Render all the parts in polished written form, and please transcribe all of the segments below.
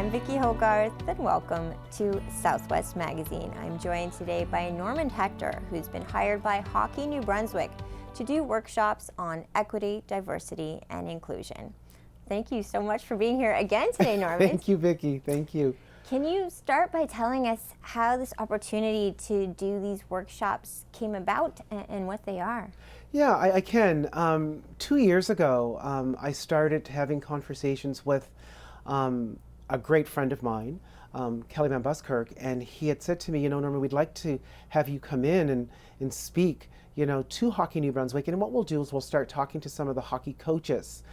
I'm Vicki Hogarth, and welcome to Southwest Magazine. I'm joined today by Norman Hector, who's been hired by Hockey New Brunswick to do workshops on equity, diversity, and inclusion. Thank you so much for being here again today, Norman. Thank you, Vicki. Thank you. Can you start by telling us how this opportunity to do these workshops came about and what they are? Yeah, I can. 2 years ago, I started having conversations with a great friend of mine, Kelly Van Buskirk, and he had said to me, Norman, we'd like to have you come in and speak, to Hockey New Brunswick. And what we'll do is we'll start talking to some of the hockey coaches.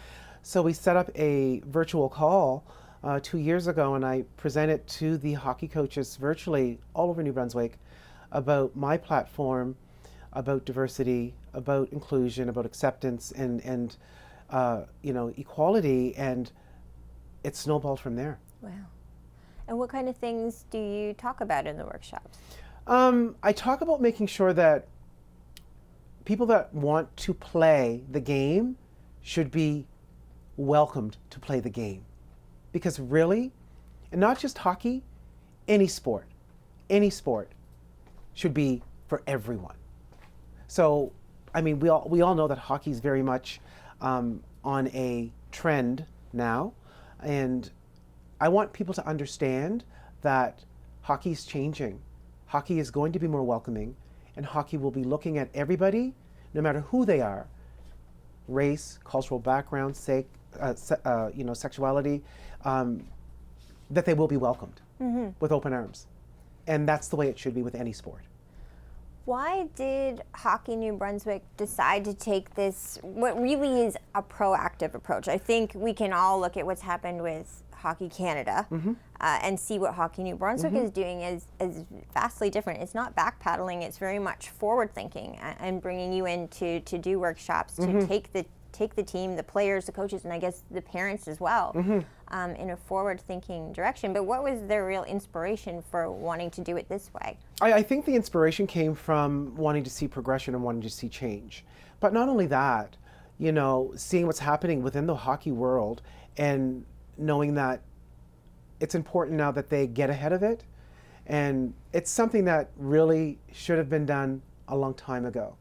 So we set up a virtual call 2 years ago, and I presented to the hockey coaches virtually all over New Brunswick about my platform, about diversity, about inclusion, about acceptance, and equality, and it snowballed from there. Wow. And what kind of things do you talk about in the workshops? I talk about making sure that people that want to play the game should be welcomed to play the game. Because really, and not just hockey, any sport should be for everyone. So, we all know that hockey is very much on a trend now, and I want people to understand that hockey is changing. Hockey is going to be more welcoming, and hockey will be looking at everybody, no matter who they are, race, cultural background, sexuality, that they will be welcomed with open arms. And that's the way it should be with any sport. Why did Hockey New Brunswick decide to take this, what really is a proactive approach? I think we can all look at what's happened with Hockey Canada and see what Hockey New Brunswick is doing is vastly different. It's not backpedaling, it's very much forward thinking and bringing you in to do workshops, to take the team, the players, the coaches, and I guess the parents as well, in a forward-thinking direction. But what was their real inspiration for wanting to do it this way? I think the inspiration came from wanting to see progression and wanting to see change. But not only that, seeing what's happening within the hockey world and knowing that it's important now that they get ahead of it. And it's something that really should have been done a long time ago.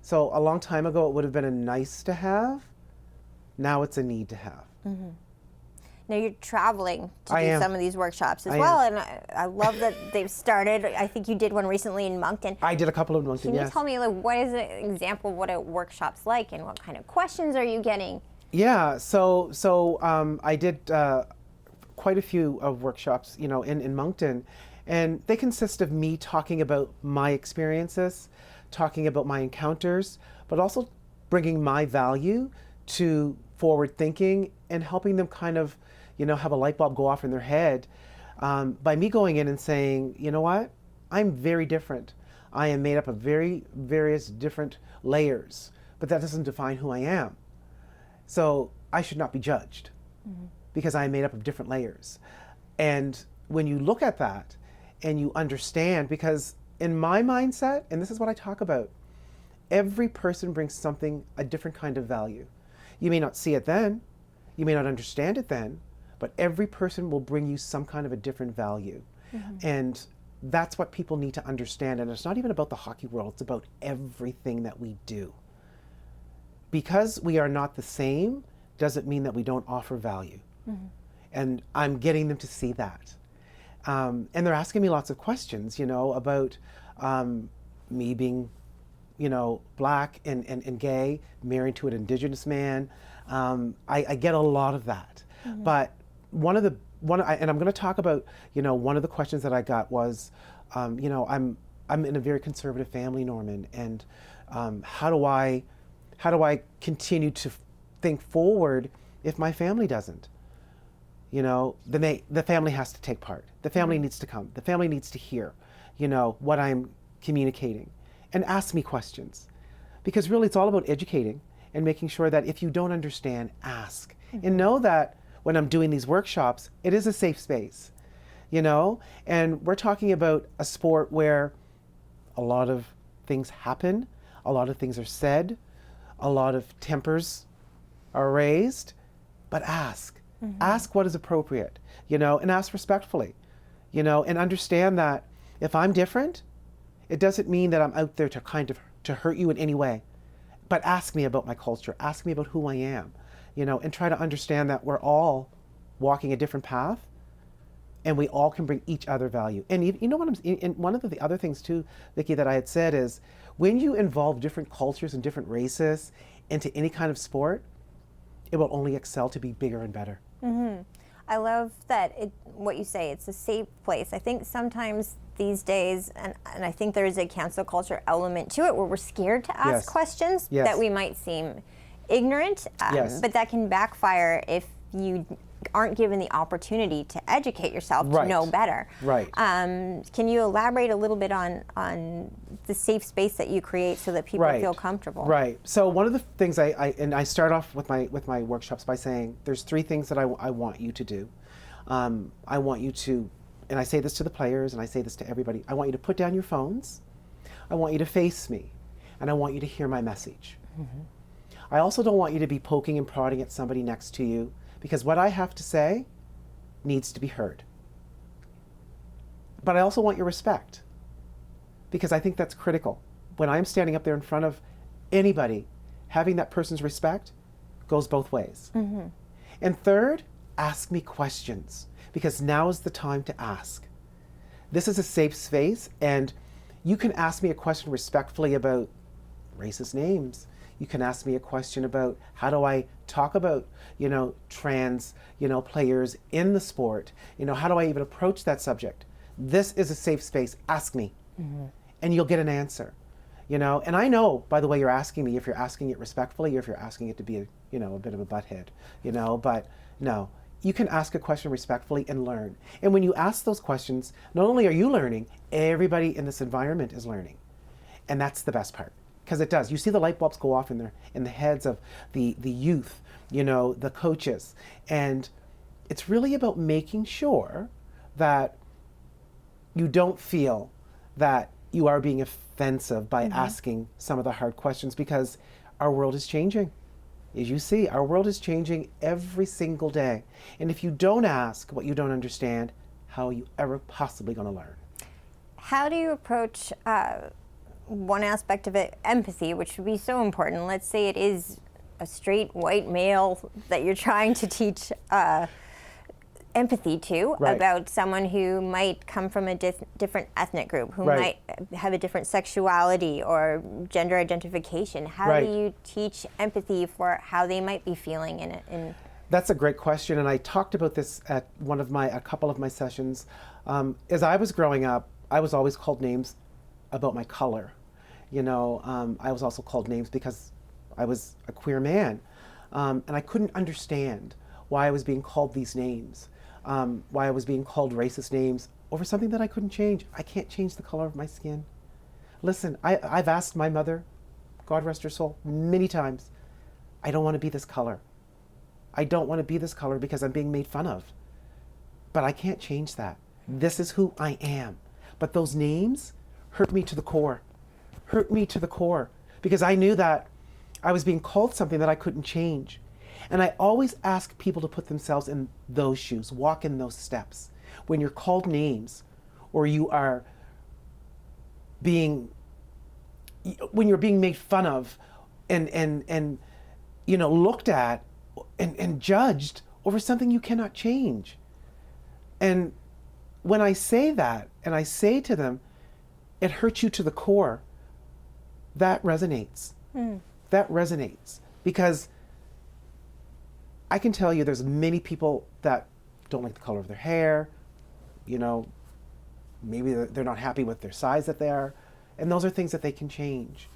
So a long time ago, it would have been a nice to have. Now it's a need to have. Now you're traveling to do some of these workshops as I well, am. and I love that they've started. I think you did one recently in Moncton. I did a couple of Moncton, Can yes. you tell me, what is an example of what a workshop's like, and what kind of questions are you getting? Yeah, so I did quite a few of workshops, in Moncton, and they consist of me talking about my experiences, talking about my encounters, but also bringing my value to forward thinking and helping them kind of, have a light bulb go off in their head by me going in and saying, you know what, I'm very different. I am made up of various different layers, but that doesn't define who I am. So I should not be judged because I am made up of different layers. And when you look at that and you understand, because in my mindset, and this is what I talk about, every person brings a different kind of value. You may not see it then, you may not understand it then, but every person will bring you some kind of a different value. And that's what people need to understand. And it's not even about the hockey world, it's about everything that we do. Because we are not the same doesn't mean that we don't offer value. And I'm getting them to see that. And they're asking me lots of questions, about me being, black and gay, married to an Indigenous man. I get a lot of that. But and I'm going to talk about, one of the questions that I got was, I'm in a very conservative family, Norman, and how do I continue to think forward if my family doesn't? Then the family has to take part. The family needs to come. The family needs to hear, what I'm communicating and ask me questions. Because really it's all about educating and making sure that if you don't understand, ask. And know that when I'm doing these workshops, it is a safe space, And we're talking about a sport where a lot of things happen, a lot of things are said, a lot of tempers are raised, but ask. Ask what is appropriate, you know, and ask respectfully, you know, and understand that if I'm different, it doesn't mean that I'm out there to hurt you in any way. But ask me about my culture, ask me about who I am, you know, and try to understand that we're all walking a different path and we all can bring each other value. And you know what one of the other things too, Vicki, that I had said is when you involve different cultures and different races into any kind of sport, it will only excel to be bigger and better. I love that what you say, it's a safe place. I think sometimes these days, and I think there is a cancel culture element to it where we're scared to ask questions that we might seem ignorant, but that can backfire if you aren't given the opportunity to educate yourself to know better. Can you elaborate a little bit on the safe space that you create so that people feel comfortable? So one of the things I start off with my workshops by saying there's 3 things that I want you to do. I want you to, and I say this to the players and I say this to everybody, I want you to put down your phones, I want you to face me, and I want you to hear my message. I also don't want you to be poking and prodding at somebody next to you, because what I have to say needs to be heard. But I also want your respect, because I think that's critical. When I'm standing up there in front of anybody, having that person's respect goes both ways. And third, ask me questions, because now is the time to ask. This is a safe space, and you can ask me a question respectfully about racist names. You can ask me a question about how do I talk about, you know, trans, you know, players in the sport. You know, how do I even approach that subject? This is a safe space. Ask me, and you'll get an answer. You know, and I know by the way you're asking me if you're asking it respectfully or if you're asking it to be, you know, a bit of a butthead. You know, but no, you can ask a question respectfully and learn. And when you ask those questions, not only are you learning, everybody in this environment is learning, and that's the best part. Because it does. You see the light bulbs go off in the heads of the youth, you know, the coaches. And it's really about making sure that you don't feel that you are being offensive by asking some of the hard questions, because our world is changing. As you see, our world is changing every single day. And if you don't ask what you don't understand, how are you ever possibly going to learn? How do you approach one aspect of it, empathy, which would be so important? Let's say it is a straight white male that you're trying to teach empathy to, about someone who might come from a different ethnic group, who might have a different sexuality or gender identification. How do you teach empathy for how they might be feeling in it? That's a great question, and I talked about this at a couple of my sessions. As I was growing up, I was always called names about my color. You know, I was also called names because I was a queer man, and I couldn't understand why I was being called these names, why I was being called racist names over something that I couldn't change. I can't change the color of my skin. Listen, I've asked my mother, God rest her soul, many times, I don't want to be this color. I don't want to be this color because I'm being made fun of. But I can't change that. This is who I am. But those names hurt me to the core. Hurt me to the core, because I knew that I was being called something that I couldn't change. And I always ask people to put themselves in those shoes, walk in those steps. When you're called names, or you are when you're being made fun of and you know, looked at and judged over something you cannot change. And when I say that, and I say to them, it hurts you to the core, that resonates. That resonates, because I can tell you there's many people that don't like the color of their hair, you know, maybe they're not happy with their size that they are, and those are things that they can change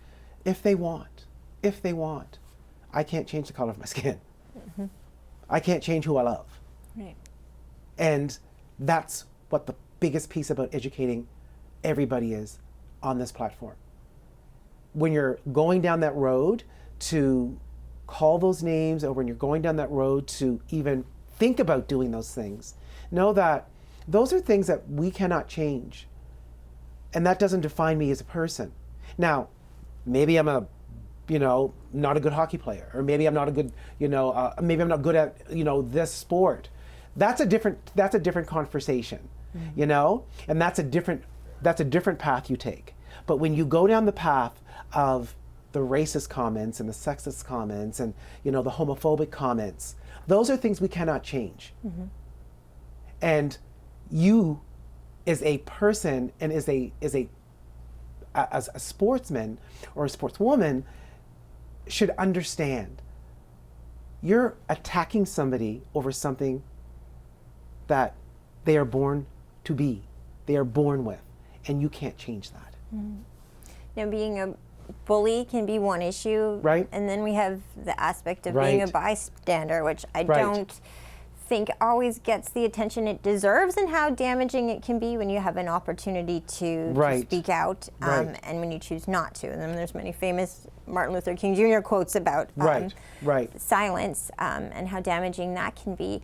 if they want. If they want. I can't change the color of my skin. I can't change who I love. And that's what the biggest piece about educating everybody is on this platform. When you're going down that road to call those names, or when you're going down that road to even think about doing those things, know that those are things that we cannot change. And that doesn't define me as a person. Now, maybe I'm a you know, not a good hockey player, or maybe I'm not a good, you know, maybe I'm not good at, you know, this sport. That's a different conversation, you know, and that's a different path you take. But when you go down the path of the racist comments and the sexist comments and, you know, the homophobic comments, those are things we cannot change. And you, as a person and as a sportsman or a sportswoman, should understand you're attacking somebody over something that they are born to be, they are born with, and you can't change that. Now, being a bully can be one issue, right? And then we have the aspect of being a bystander, which I don't think always gets the attention it deserves, and how damaging it can be when you have an opportunity to speak out, and when you choose not to. And then there's many famous Martin Luther King Jr. quotes about silence and how damaging that can be.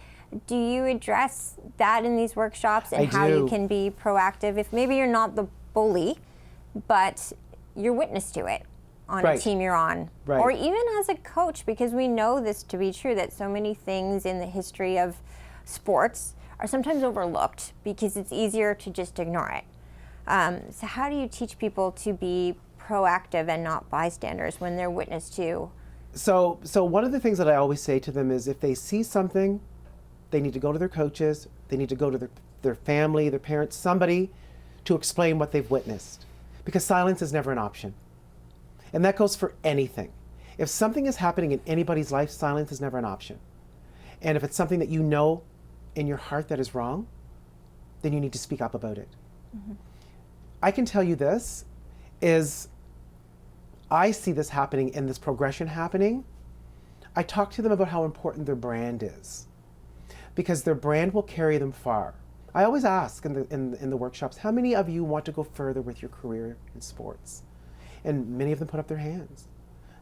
Do you address that in these workshops, and how you can be proactive if maybe you're not the bully, but you're witness to it on a team you're on, or even as a coach, because we know this to be true, that so many things in the history of sports are sometimes overlooked because it's easier to just ignore it. So how do you teach people to be proactive and not bystanders when they're witness to? So one of the things that I always say to them is, if they see something, they need to go to their coaches, they need to go to their family, their parents, somebody to explain what they've witnessed. Because silence is never an option. And that goes for anything. If something is happening in anybody's life, silence is never an option. And if it's something that you know in your heart that is wrong, then you need to speak up about it. I can tell you this, is I see this happening, in this progression happening. I talk to them about how important their brand is, because their brand will carry them far. I always ask in the workshops, how many of you want to go further with your career in sports? And many of them put up their hands,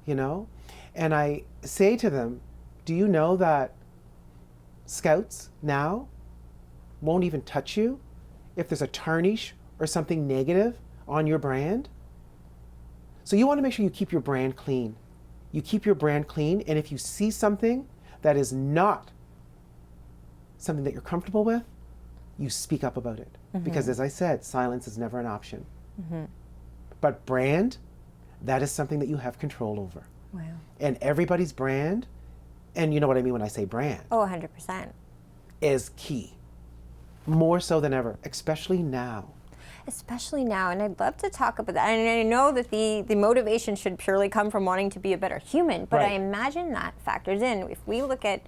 you know? And I say to them, do you know that scouts now won't even touch you if there's a tarnish or something negative on your brand? So you want to make sure you keep your brand clean. You keep your brand clean, and if you see something that is not something that you're comfortable with, you speak up about it. Because as I said, silence is never an option. But brand, that is something that you have control over. Wow. And everybody's brand, and you know what I mean when I say brand. Oh, 100%. Is key. More so than ever, especially now. Especially now, and I'd love to talk about that. And I know that the motivation should purely come from wanting to be a better human, but I imagine that factors in. If we look at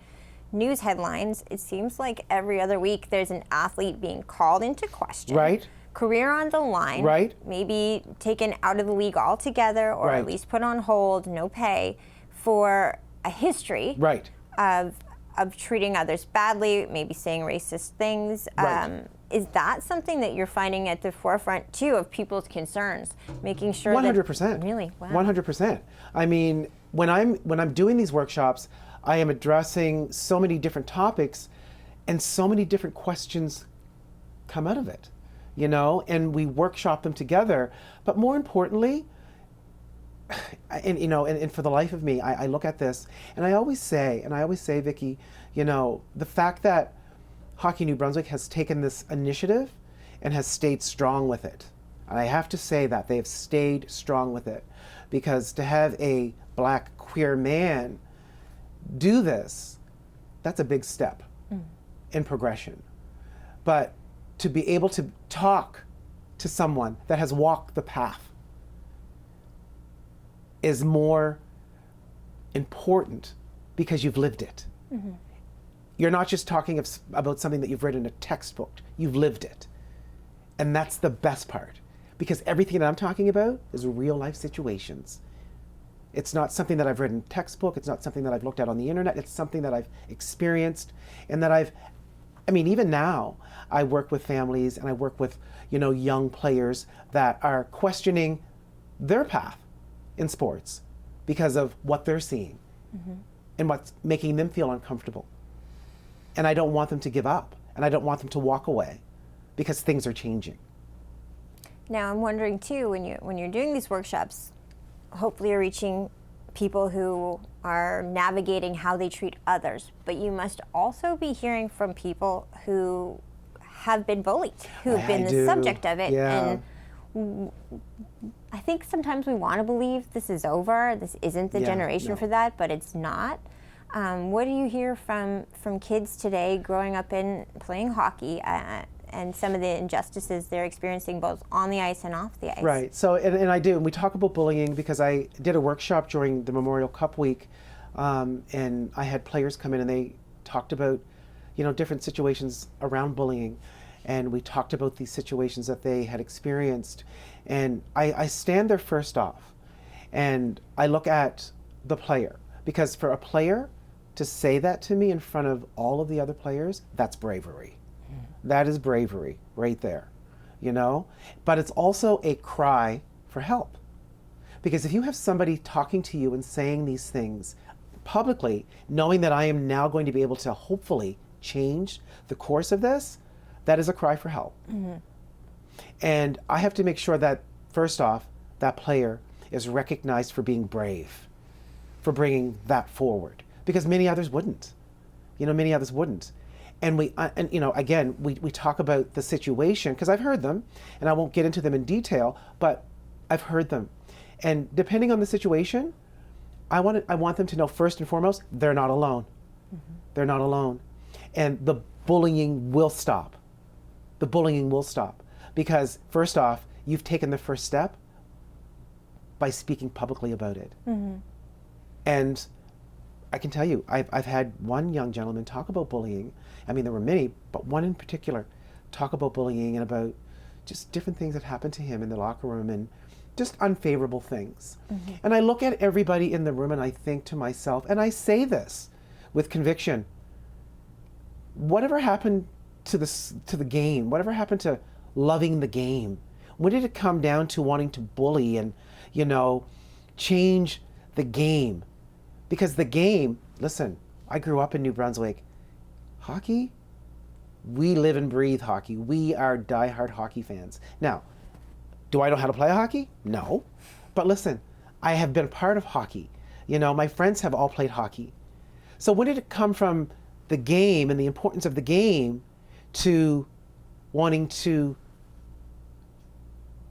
news headlines, it seems like every other week there's an athlete being called into question. Career on the line. Maybe taken out of the league altogether, or at least put on hold, no pay, for a history of treating others badly, maybe saying racist things. Is that something that you're finding at the forefront too of people's concerns, making sure 100%. that really 100%. I mean, when I'm doing these workshops, I am addressing so many different topics, and so many different questions come out of it, you know, and we workshop them together. But more importantly, and you know, and for the life of me, I look at this, and I always say, Vicki, you know, the fact that Hockey New Brunswick has taken this initiative and has stayed strong with it. And I have to say that they have stayed strong with it, because to have a Black queer man do this, that's a big step in progression. But to be able to talk to someone that has walked the path is more important, because you've lived it. You're not just talking about something that you've read in a textbook, you've lived it. And that's the best part, because everything that I'm talking about is real life situations. It's not something that I've read in a textbook, it's not something that I've looked at on the internet, it's something that I've experienced, and that I mean, even now, I work with families, and I work with, you know, young players that are questioning their path in sports because of what they're seeing and what's making them feel uncomfortable. And I don't want them to give up, and I don't want them to walk away, because things are changing. Now, I'm wondering too, when you're doing these workshops, hopefully you're reaching people who are navigating how they treat others, but you must also be hearing from people who have been bullied, who've been the subject of it. Yeah. And I think sometimes we want to believe this is over, this isn't the generation for that, but it's not. What do you hear from kids today growing up in playing hockey and some of the injustices they're experiencing both on the ice and off the ice? Right. So, and I do, and we talk about bullying because I did a workshop during the Memorial Cup week, and I had players come in and they talked about, different situations around bullying, and we talked about these situations that they had experienced, and I stand there first off, and I look at the player, because for a player to say that to me in front of all of the other players, that's bravery. That is bravery right there, But it's also a cry for help. Because if you have somebody talking to you and saying these things publicly, knowing that I am now going to be able to hopefully change the course of this, that is a cry for help. Mm-hmm. And I have to make sure that, first off, that player is recognized for being brave, for bringing that forward. Because many others wouldn't. Many others wouldn't. And we talk about the situation, because I've heard them, and I won't get into them in detail, but I've heard them. And depending on the situation, I want them to know, first and foremost, they're not alone. Mm-hmm. They're not alone. And the bullying will stop. The bullying will stop. Because first off, you've taken the first step by speaking publicly about it. Mm-hmm. And I can tell you, I've had one young gentleman talk about bullying. I mean, there were many, but one in particular talk about bullying and about just different things that happened to him in the locker room and just unfavorable things. Mm-hmm. And I look at everybody in the room and I think to myself, and I say this with conviction, whatever happened to the game, whatever happened to loving the game? When did it come down to wanting to bully and, change the game? Because the game, listen, I grew up in New Brunswick. Hockey, we live and breathe hockey. We are diehard hockey fans. Now, do I know how to play hockey? No. But listen, I have been a part of hockey. My friends have all played hockey. So when did it come from the game and the importance of the game to wanting to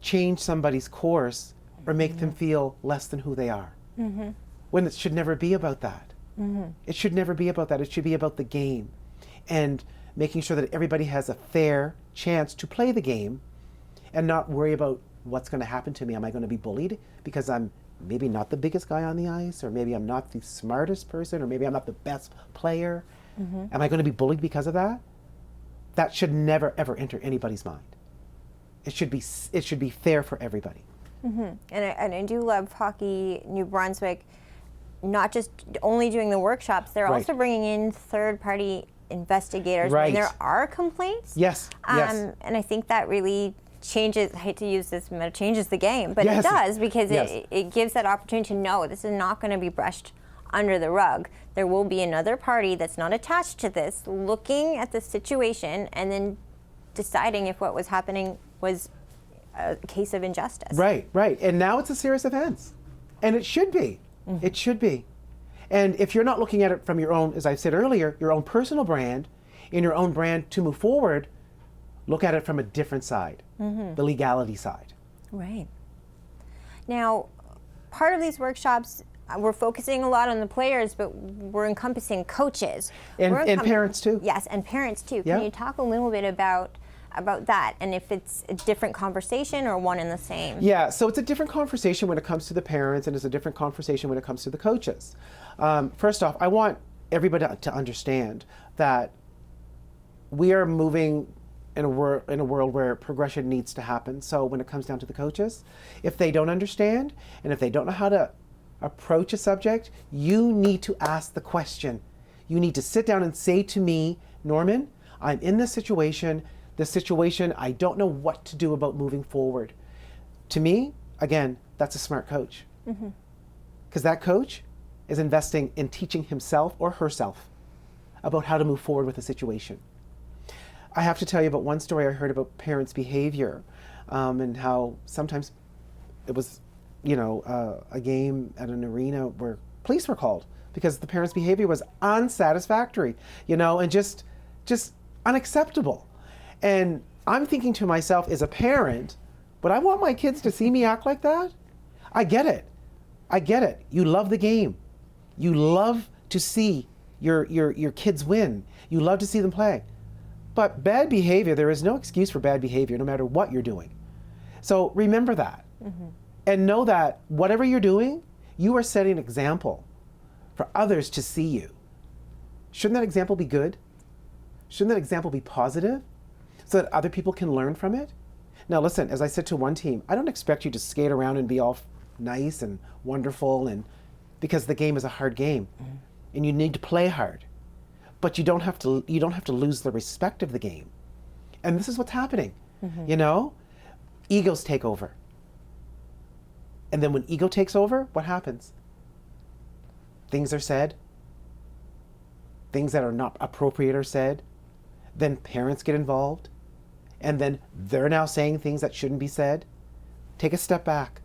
change somebody's course or make them feel less than who they are? Mm-hmm. When it should never be about that. Mm-hmm. It should never be about that. It should be about the game and making sure that everybody has a fair chance to play the game and not worry about what's going to happen to me. Am I going to be bullied because I'm maybe not the biggest guy on the ice, or maybe I'm not the smartest person, or maybe I'm not the best player? Mm-hmm. Am I going to be bullied because of that? That should never, ever enter anybody's mind. It should be fair for everybody. Mm-hmm. And I do love Hockey New Brunswick, not just only doing the workshops, they're also bringing in third-party investigators when there are complaints. Yes, yes. And I think that really changes, I hate to use this, but it changes the game, but it does, because it gives that opportunity to know this is not going to be brushed under the rug. There will be another party that's not attached to this, looking at the situation and then deciding if what was happening was a case of injustice. Right, right. And now it's a serious offense. And it should be. Mm-hmm. It should be. And if you're not looking at it from your own, as I said earlier, your own personal brand, in your own brand to move forward, look at it from a different side, the legality side. Right. Now, part of these workshops, we're focusing a lot on the players, but we're encompassing coaches. And parents too. Yes, and parents too. Can you talk a little bit about that, and if it's a different conversation or one and the same? Yeah, so it's a different conversation when it comes to the parents, and it's a different conversation when it comes to the coaches. First off, I want everybody to understand that we are moving in a world where progression needs to happen. So when it comes down to the coaches, if they don't understand, and if they don't know how to approach a subject, you need to ask the question. You need to sit down and say to me, Norman, I'm in this situation, I don't know what to do about moving forward. To me, again, that's a smart coach. Because that coach is investing in teaching himself or herself about how to move forward with a situation. I have to tell you about one story I heard about parents' behavior, and how sometimes it was a game at an arena where police were called because the parents' behavior was unsatisfactory, and just unacceptable. And I'm thinking to myself as a parent, would I want my kids to see me act like that? I get it. You love the game. You love to see your kids win. You love to see them play. But bad behavior, there is no excuse for bad behavior no matter what you're doing. So remember that. Mm-hmm. And know that whatever you're doing, you are setting an example for others to see you. Shouldn't that example be good? Shouldn't that example be positive so that other people can learn from it? Now listen, as I said to one team, I don't expect you to skate around and be all nice and wonderful, and because the game is a hard game, mm-hmm. and you need to play hard. But you don't have to lose the respect of the game. And this is what's happening. Mm-hmm. Egos take over. And then when ego takes over, what happens? Things are said. Things that are not appropriate are said. Then parents get involved. And then they're now saying things that shouldn't be said. Take a step back.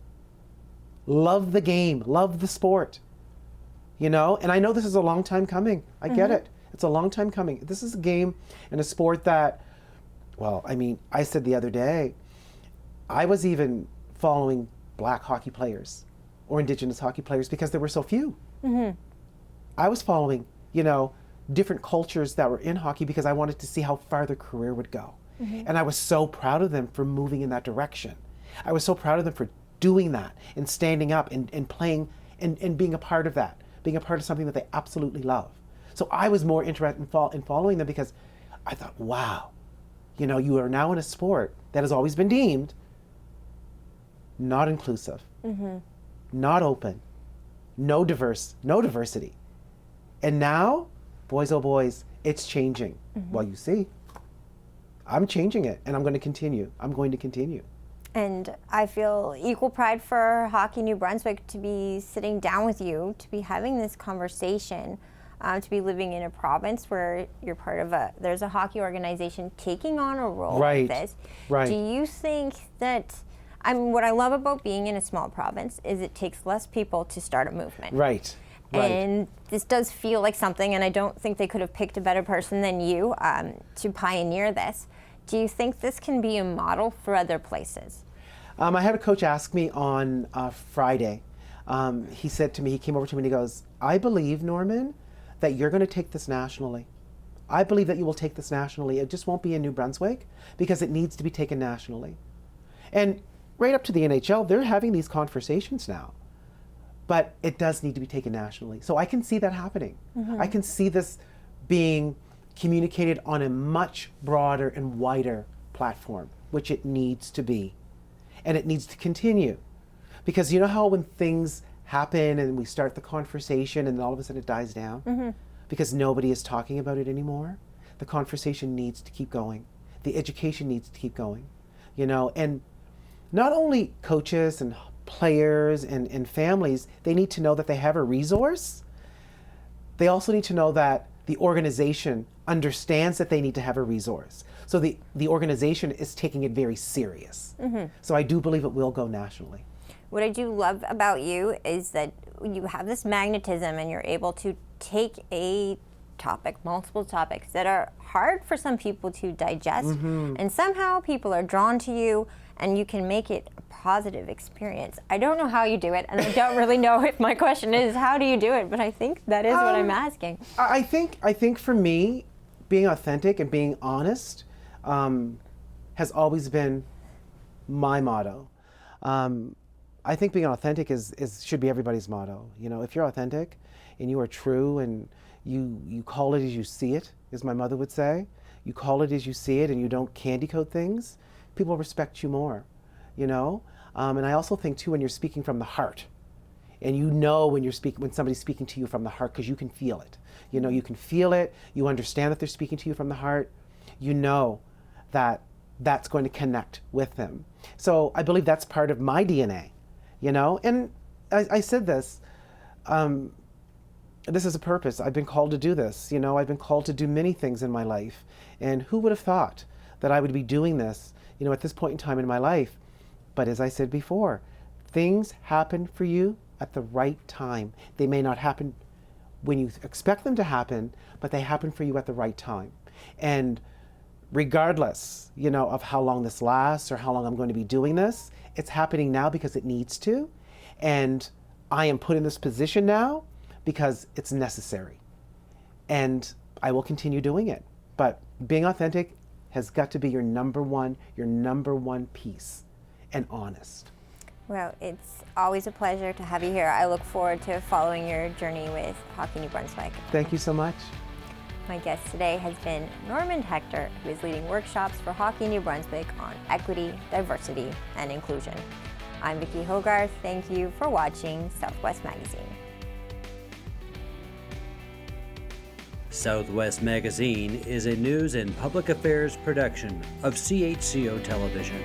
Love the game. Love the sport. And I know this is a long time coming. I mm-hmm. get it. It's a long time coming. This is a game and a sport that, I said the other day, I was even following Black hockey players or Indigenous hockey players because there were so few. Mm-hmm. I was following, different cultures that were in hockey because I wanted to see how far their career would go. Mm-hmm. And I was so proud of them for moving in that direction. I was so proud of them for doing that and standing up and playing and being a part of that, being a part of something that they absolutely love. So I was more interested in following them because I thought, wow, you are now in a sport that has always been deemed not inclusive, mm-hmm. not open, no diversity. And now, boys, oh boys, it's changing. Mm-hmm. Well, you see, I'm changing it and I'm going to continue. And I feel equal pride for Hockey New Brunswick to be sitting down with you, to be having this conversation. To be living in a province where you're part of there's a hockey organization taking on a role like this. Right. Do you think that, what I love about being in a small province is it takes less people to start a movement. Right. And this does feel like something, and I don't think they could have picked a better person than you to pioneer this. Do you think this can be a model for other places? I had a coach ask me on Friday. He said to me, he came over to me and he goes, I believe, Norman, that you're going to take this nationally. I believe that you will take this nationally. It just won't be in New Brunswick because it needs to be taken nationally. And right up to the NHL, they're having these conversations now. But it does need to be taken nationally. So I can see that happening. Mm-hmm. I can see this being communicated on a much broader and wider platform, which it needs to be. And it needs to continue. Because you know how when things happen and we start the conversation and then all of a sudden it dies down? Mm-hmm. Because nobody is talking about it anymore? The conversation needs to keep going. The education needs to keep going. And not only coaches and players and families, they need to know that they have a resource. They also need to know that the organization understands that they need to have a resource. So the organization is taking it very serious. Mm-hmm. So I do believe it will go nationally. What I do love about you is that you have this magnetism and you're able to take a topic, multiple topics that are hard for some people to digest, mm-hmm. and somehow people are drawn to you and you can make it a positive experience. I don't know how you do it, and I don't really know if my question is how do you do it, but I think that is what I'm asking. I think for me, being authentic and being honest has always been my motto. I think being authentic should be everybody's motto. If you're authentic and you are true and you call it as you see it, as my mother would say, you call it as you see it and you don't candy coat things, people respect you more, And I also think too, when you're speaking from the heart, and when somebody's speaking to you from the heart, because you can feel it. You can feel it, you understand that they're speaking to you from the heart, that that's going to connect with them. So I believe that's part of my DNA. And I said this is a purpose. I've been called to do this. I've been called to do many things in my life. And who would have thought that I would be doing this, at this point in time in my life? But as I said before, Things happen for you at the right time. They may not happen when you expect them to happen, but they happen for you at the right time. And regardless, of how long this lasts or how long I'm going to be doing this, it's happening now because it needs to. And I am put in this position now because it's necessary. And I will continue doing it. But being authentic has got to be your number one piece, and honest. Well, it's always a pleasure to have you here. I look forward to following your journey with Hockey New Brunswick. Thank you so much. My guest today has been Norman Hector, who is leading workshops for Hockey New Brunswick on equity, diversity, and inclusion. I'm Vicki Hogarth. Thank you for watching Southwest Magazine. Southwest Magazine is a news and public affairs production of CHCO Television.